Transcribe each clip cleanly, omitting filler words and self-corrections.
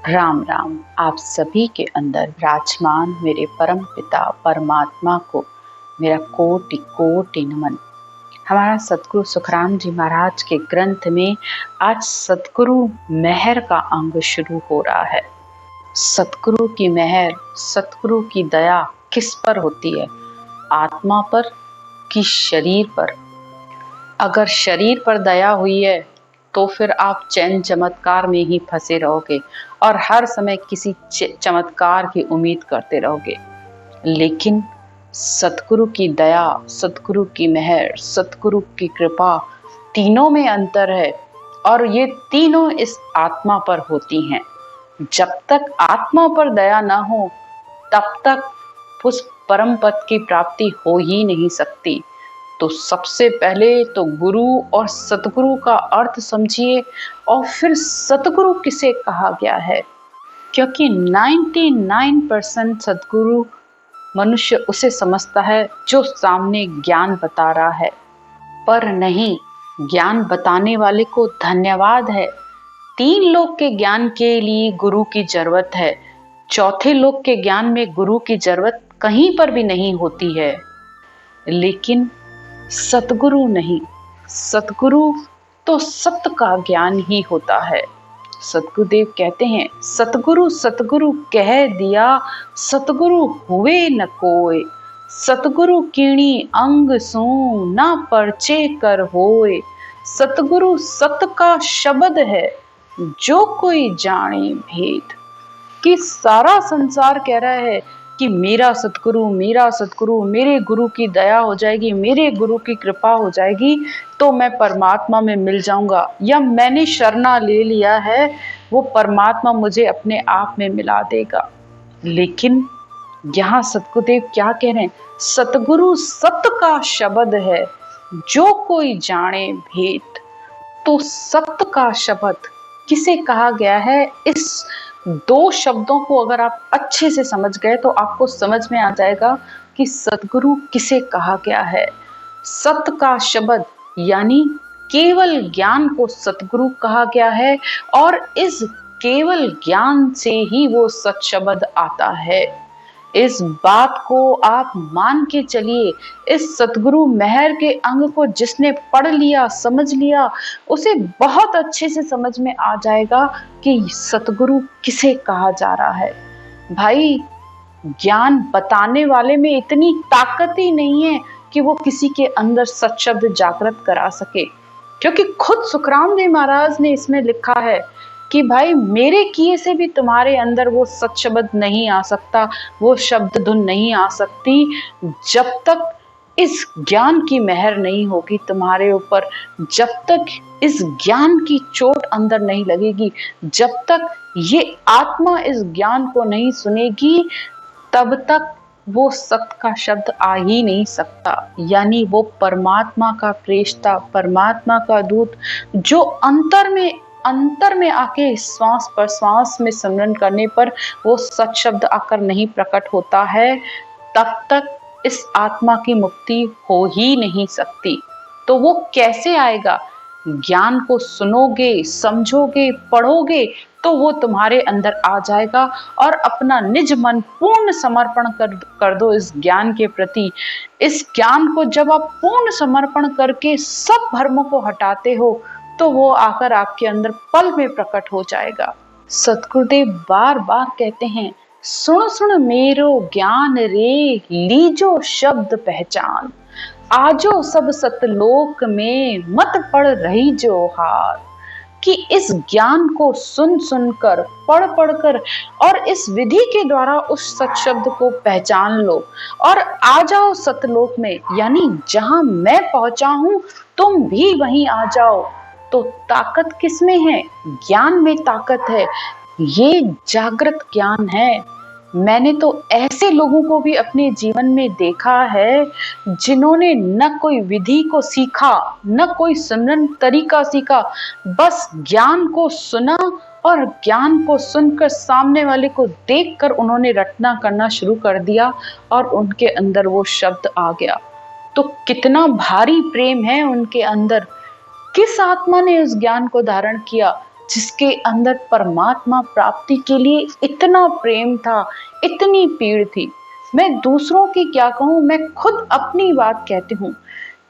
राम राम। आप सभी के अंदर विराजमान मेरे परम पिता परमात्मा को मेरा कोटि कोटि नमन। हमारा सतगुरु सुखराम जी महाराज के ग्रंथ में आज सतगुरु मेहर का अंग शुरू हो रहा है। सतगुरु की मेहर, सतगुरु की दया किस पर होती है? आत्मा पर कि शरीर पर? अगर शरीर पर दया हुई है तो फिर आप चैन चमत्कार में ही फंसे रहोगे और हर समय किसी चमत्कार की उम्मीद करते रहोगे। लेकिन सतगुरु की दया, सतगुरु की मेहर, सतगुरु की कृपा, तीनों में अंतर है और ये तीनों इस आत्मा पर होती हैं। जब तक आत्मा पर दया ना हो तब तक उस परम पद की प्राप्ति हो ही नहीं सकती। तो सबसे पहले तो गुरु और सतगुरु का अर्थ समझिए और फिर सतगुरु किसे कहा गया है, क्योंकि 99% सतगुरु मनुष्य उसे समझता है जो सामने ज्ञान बता रहा है, पर नहीं, ज्ञान बताने वाले को धन्यवाद है। 3 लोग के ज्ञान के लिए गुरु की जरूरत है, चौथे लोग के ज्ञान में गुरु की जरूरत कहीं पर भी नहीं होती है। लेकिन सतगुरु नहीं, सतगुरु तो सत्य का ज्ञान ही होता है। सतगुरुदेव कहते हैं, सतगुरु सतगुरु कह दिया, सतगुरु हुए न कोय। सतगुरु कीणी अंग सू ना परचे कर होए। सतगुरु सत का शब्द है, जो कोई जाने भेद। कि सारा संसार कह रहा है कि मेरा सतगुरु, मेरे गुरु की दया हो जाएगी, मेरे गुरु की कृपा हो जाएगी तो मैं परमात्मा में मिल जाऊंगा, या मैंने शरणा ले लिया है वो परमात्मा मुझे अपने आप में मिला देगा। लेकिन यहाँ सतगुरुदेव क्या कह रहे हैं? सतगुरु सत्य का शब्द है, जो कोई जाने भेद। तो सत्य का शब्द किसे कहा गया है? इस 2 शब्दों को अगर आप अच्छे से समझ गए तो आपको समझ में आ जाएगा कि सतगुरु किसे कहा गया है। सत्य का शब्द यानी केवल ज्ञान को सतगुरु कहा गया है और इस केवल ज्ञान से ही वो सत शब्द आता है। इस बात को आप मान के चलिए। इस सतगुरु मेहर के अंग को जिसने पढ़ लिया, समझ लिया, उसे बहुत अच्छे से समझ में आ जाएगा कि सतगुरु किसे कहा जा रहा है। भाई, ज्ञान बताने वाले में इतनी ताकत ही नहीं है कि वो किसी के अंदर सत शब्द जागृत करा सके, क्योंकि खुद सुखराम जी महाराज ने इसमें लिखा है कि भाई मेरे किए से भी तुम्हारे अंदर वो सत शब्द नहीं आ सकता, वो शब्द धुन नहीं आ सकती, जब तक इस ज्ञान की मेहर नहीं होगी तुम्हारे ऊपर, जब तक इस ज्ञान की चोट अंदर नहीं लगेगी, जब तक ये आत्मा इस ज्ञान को नहीं सुनेगी, तब तक वो सत्य का शब्द आ ही नहीं सकता। यानी वो परमात्मा का प्रेषिता, परमात्मा का दूत, जो अंतर में आके श्वास प्रश्वास में सिमरन करने पर वो सत शब्द आकर नहीं प्रकट होता है, तब तक इस आत्मा की मुक्ति हो ही नहीं सकती। तो वो कैसे आएगा? ज्ञान को सुनोगे, समझोगे, पढ़ोगे तो वो तुम्हारे अंदर आ जाएगा और अपना निज मन पूर्ण समर्पण कर दो इस ज्ञान के प्रति। इस ज्ञान को जब आप पूर्ण समर्पण करके सब भ्रमों को हटाते हो तो वो आकर आपके अंदर पल में प्रकट हो जाएगा। सतगुरुदेव बार बार कहते हैं, सुन सुन मेरो ज्ञान रे, लीजो शब्द पहचान। आजो सब सतलोक में, मत पड़ रही जो हार। कि इस ज्ञान को सुन सुनकर, पढ़ कर और इस विधि के द्वारा उस सत शब्द को पहचान लो और आ जाओ सतलोक में, यानी जहां मैं पहुंचा हूं तुम भी वहीं आ जाओ। तो ताकत किस में है? ज्ञान में ताकत है। ये जागृत ज्ञान है। मैंने तो ऐसे लोगों को भी अपने जीवन में देखा है जिन्होंने न कोई विधि को सीखा, न कोई सिमरन तरीका सीखा, बस ज्ञान को सुना और ज्ञान को सुनकर सामने वाले को देखकर उन्होंने रटना करना शुरू कर दिया और उनके अंदर वो शब्द आ गया। तो कितना भारी प्रेम है उनके अंदर। किस आत्मा ने उस ज्ञान को धारण किया? जिसके अंदर परमात्मा प्राप्ति के लिए इतना प्रेम था, इतनी पीड़ थी। मैं दूसरों की क्या कहूँ, मैं खुद अपनी बात कहती हूँ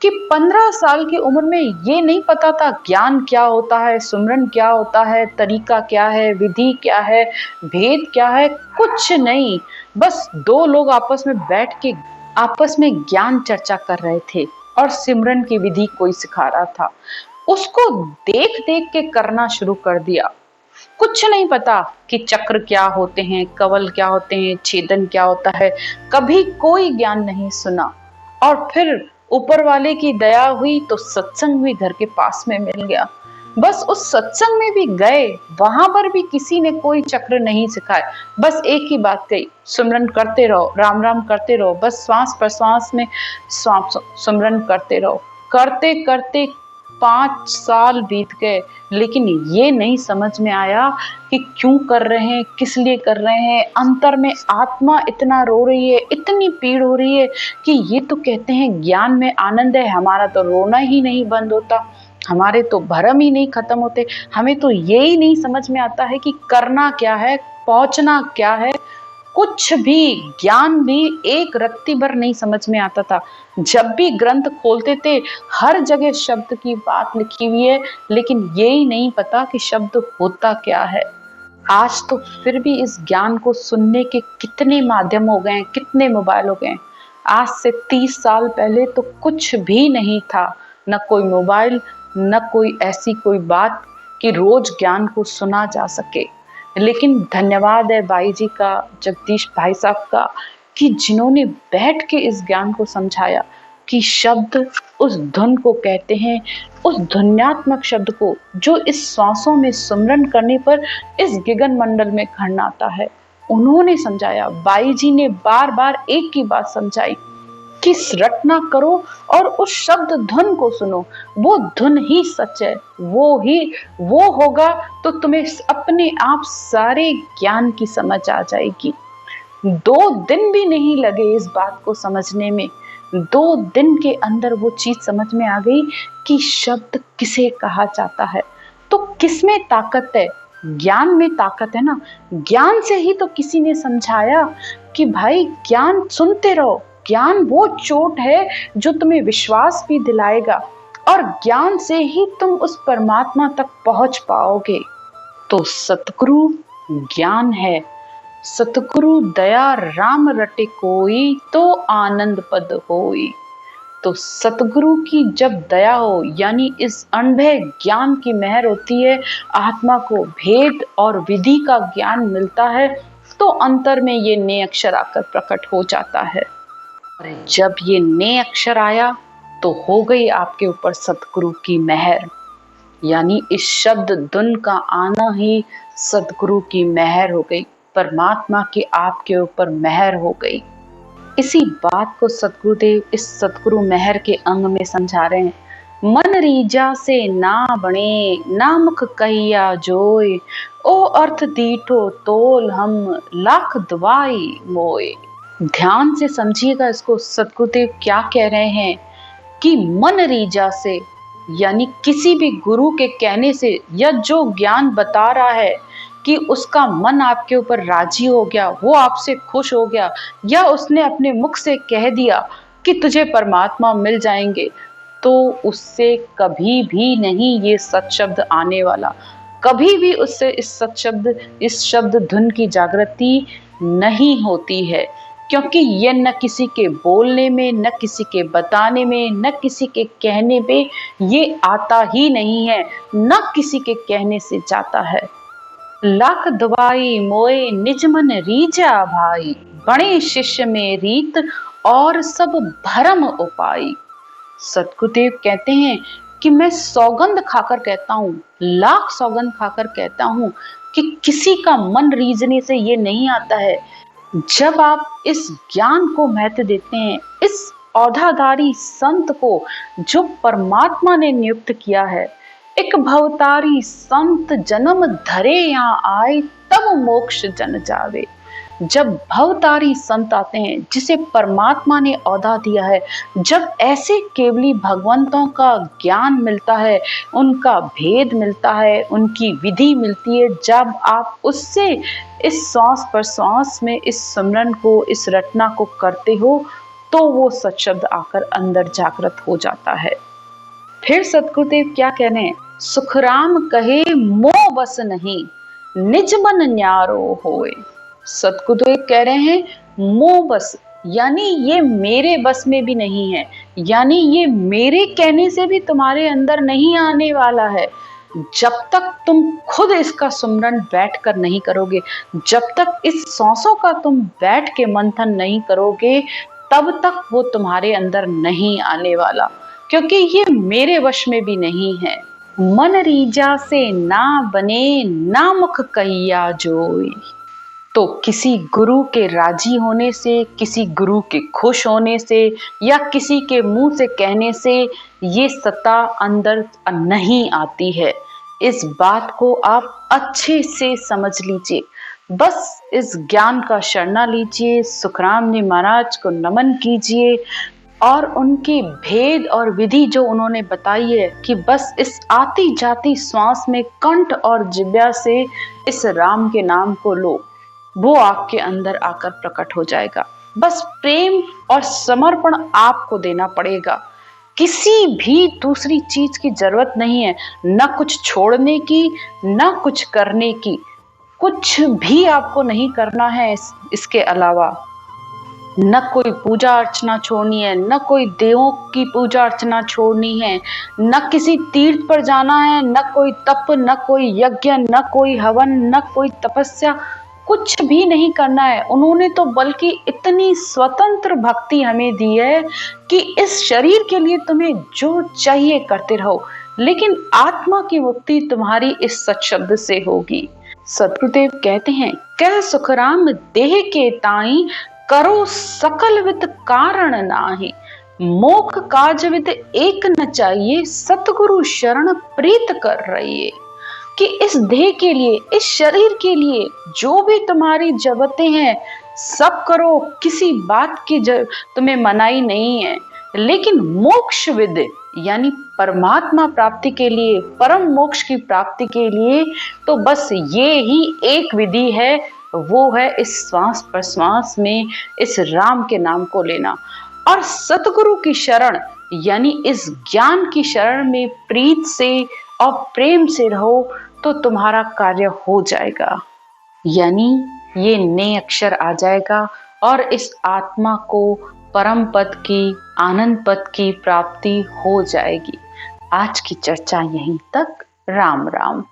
कि 15 साल की उम्र में ये नहीं पता था ज्ञान क्या होता है, सुमरन क्या होता है, तरीका क्या है, विधि क्या है, भेद क्या है, कुछ नहीं। बस दो लोग आपस में बैठ के आपस में ज्ञान चर्चा कर रहे थे और सिमरन की विधि कोई सिखा रहा था। उसको देख देख के करना शुरू कर दिया। कुछ नहीं पता कि चक्र क्या होते हैं, कवल क्या होते हैं, छेदन क्या होता है, कभी कोई ज्ञान नहीं सुना। और फिर ऊपर वाले की दया हुई तो सत्संग भी घर के पास में मिल गया। बस उस सत्संग में भी गए, वहां पर भी किसी ने कोई चक्र नहीं सिखाए। बस एक ही बात कही, सुमरन करते रहो, राम राम करते रहो, बस श्वास प्रश्वास में सुमरन करते रहो। करते करते 5 साल बीत गए, लेकिन ये नहीं समझ में आया कि क्यों कर रहे हैं, किस लिए कर रहे हैं। अंतर में आत्मा इतना रो रही है, इतनी पीड़ हो रही है कि ये तो कहते हैं ज्ञान में आनंद है, हमारा तो रोना ही नहीं बंद होता, हमारे तो भरम ही नहीं खत्म होते। हमें तो ये ही नहीं समझ में आता है कि करना क्या है, पहुंचना क्या है। कुछ भी ज्ञान भी एक रत्ती भर नहीं समझ में आता था। जब भी ग्रंथ खोलते थे हर जगह शब्द की बात लिखी हुई है, लेकिन ये ही नहीं पता कि शब्द होता क्या है। आज तो फिर भी इस ज्ञान को सुनने के कितने माध्यम हो गए हैं, कितने मोबाइल हो गए हैं। आज से 30 साल पहले तो कुछ भी नहीं था, न कोई मोबाइल, न कोई ऐसी कोई बात कि रोज ज्ञान को सुना जा सके। लेकिन धन्यवाद है भाई जी का, जगदीश भाई साहब का, कि जिन्होंने बैठ के इस ज्ञान को समझाया कि शब्द उस धुन को कहते हैं, उस ध्वन्यात्मक शब्द को जो इस श्वासों में सुमरन करने पर इस गगन मंडल में खड़नाता है। उन्होंने समझाया, बाई जी ने बार बार एक ही बात समझाई कि रटना करो और उस शब्द धुन को सुनो। वो धुन ही सच है, वो होगा तो तुम्हें अपने आप सारे ज्ञान की समझ आ जाएगी। 2 दिन भी नहीं लगे इस बात को समझने में। 2 दिन के अंदर वो चीज समझ में आ गई कि शब्द किसे कहा जाता है। तो किसमें ताकत है? ज्ञान में ताकत है ना। ज्ञान से ही तो किसी ने समझाया कि भाई ज्ञान सुनते रहो। ज्ञान वो चोट है जो तुम्हें विश्वास भी दिलाएगा, और ज्ञान से ही तुम उस परमात्मा तक पहुंच पाओगे। तो सतगुरु ज्ञान है। सतगुरु दया राम रटे कोई, तो आनंद पद होई। तो सतगुरु की जब दया हो, यानी इस अनभय ज्ञान की मेहर होती है, आत्मा को भेद और विधि का ज्ञान मिलता है, तो अंतर में ये ने अक्षर आकर प्रकट हो जाता है। और जब ये ने अक्षर आया तो हो गई आपके ऊपर सतगुरु की मेहर, यानी इस शब्द धुन का आना ही सतगुरु की मेहर हो गई, परमात्मा की आपके ऊपर मेहर हो गई। इसी बात को सतगुरुदेव इस सतगुरु मेहर के अंग में समझा रहे हैं। मन रीजा से ना बने, नामक कहिया जोय, ओ अर्थ दीठो तोल हम, लाख दवाई मोय। ध्यान से समझिएगा इसको, सतगुरुदेव क्या कह रहे हैं कि मन रीजा से, यानी किसी भी गुरु के कहने से, या जो ज्ञान बता रहा है कि उसका मन आपके ऊपर राजी हो गया, वो आपसे खुश हो गया, या उसने अपने मुख से कह दिया कि तुझे परमात्मा मिल जाएंगे, तो उससे कभी भी नहीं ये सत शब्द आने वाला। कभी भी उससे इस शब्द धुन की जागृति नहीं होती है, क्योंकि ये न किसी के बोलने में, न किसी के बताने में, न किसी के कहने पे ये आता ही नहीं है, न किसी के कहने से जाता है। लाख दवाई मोए निज मन रीजा भाई, बड़े शिष्य में रीत और सब भरम उपाई। सतगुरुदेव कहते हैं कि मैं सौगंध खाकर कहता हूँ, लाख सौगंध खाकर कहता हूँ कि किसी का मन रीझने से ये नहीं आता है। जब आप इस ज्ञान को महत्व देते हैं, इस औधाधारी संत को जो परमात्मा ने नियुक्त किया है, एक भवतारी संत जन्म धरे यहाँ आए, तब मोक्ष जन जावे। जब भवतारी संत आते हैं जिसे परमात्मा ने औधा दिया है, जब ऐसे केवली भगवंतों का ज्ञान मिलता है, उनका भेद मिलता है, उनकी विधि मिलती है, जब आप उससे इस श्वास प्रश्वास में इस सिमरन को, इस रटना को करते हो, तो वो सच्शब्द आकर अंदर जागृत हो जाता है। फिर सतगुरुदेव क्या कहने हैं, सुखराम कहे मोह बस नहीं, निज मन न्यारो होए। सतगुरुदेव कह रहे हैं मोह बस, यानी ये मेरे बस में भी नहीं है, यानी ये मेरे कहने से भी तुम्हारे अंदर नहीं आने वाला है। जब तक तुम खुद इसका सुमरन बैठ कर नहीं करोगे, जब तक इस सांसों का तुम बैठ के मंथन नहीं करोगे, तब तक वो तुम्हारे अंदर नहीं आने वाला, क्योंकि ये मेरे वश में भी नहीं है। मन रीजा से ना बने, ना मुख कहिया जोई। तो किसी गुरु के राजी होने से, किसी गुरु के खुश होने से, या किसी के मुंह से कहने से ये सत्ता अंदर नहीं आती है। इस बात को आप अच्छे से समझ लीजिए। बस इस ज्ञान का शरणा लीजिए, सुखराम जी महाराज को नमन कीजिए और उनकी भेद और विधि जो उन्होंने बताई है कि बस इस आती जाती श्वास में कंठ और जिह्वा से इस राम के नाम को लो, वो आपके अंदर आकर प्रकट हो जाएगा। बस प्रेम और समर्पण आपको देना पड़ेगा, किसी भी दूसरी चीज की जरूरत नहीं है, न कुछ छोड़ने की, न कुछ करने की, कुछ भी आपको नहीं करना है। इसके अलावा न कोई पूजा अर्चना छोड़नी है, न कोई देवों की पूजा अर्चना छोड़नी है, न किसी तीर्थ पर जाना है, न कोई तप, न कोई यज्ञ, न कोई हवन, न कोई तपस्या, कुछ भी नहीं करना है। उन्होंने तो बल्कि इतनी स्वतंत्र भक्ति हमें दी है कि इस शरीर के लिए तुम्हें जो चाहिए करते रहो, लेकिन आत्मा की मुक्ति तुम्हारी इस सत्शब्द से होगी। सतगुरुदेव कहते हैं, कह सुखराम देह के ताई, करो सकल विद कारण नाही। मोक्ष काज विद एक न चाहिए, सतगुरु शरण प्रीत कर रहिए। कि इस देह के लिए, इस शरीर के लिए जो भी तुम्हारी जरूरतें हैं सब करो, किसी बात की तुम्हें मनाही नहीं है, लेकिन मोक्ष विद यानी परमात्मा प्राप्ति के लिए, परम मोक्ष की प्राप्ति के लिए तो बस ये ही एक विधि है, वो है इस श्वास प्रश्वास में इस राम के नाम को लेना और सतगुरु की शरण यानी इस ज्ञान की शरण में प्रीत से और प्रेम से रहो, तो तुम्हारा कार्य हो जाएगा, यानी ये नए अक्षर आ जाएगा और इस आत्मा को परम पद की, आनंद पद की प्राप्ति हो जाएगी। आज की चर्चा यहीं तक। राम राम।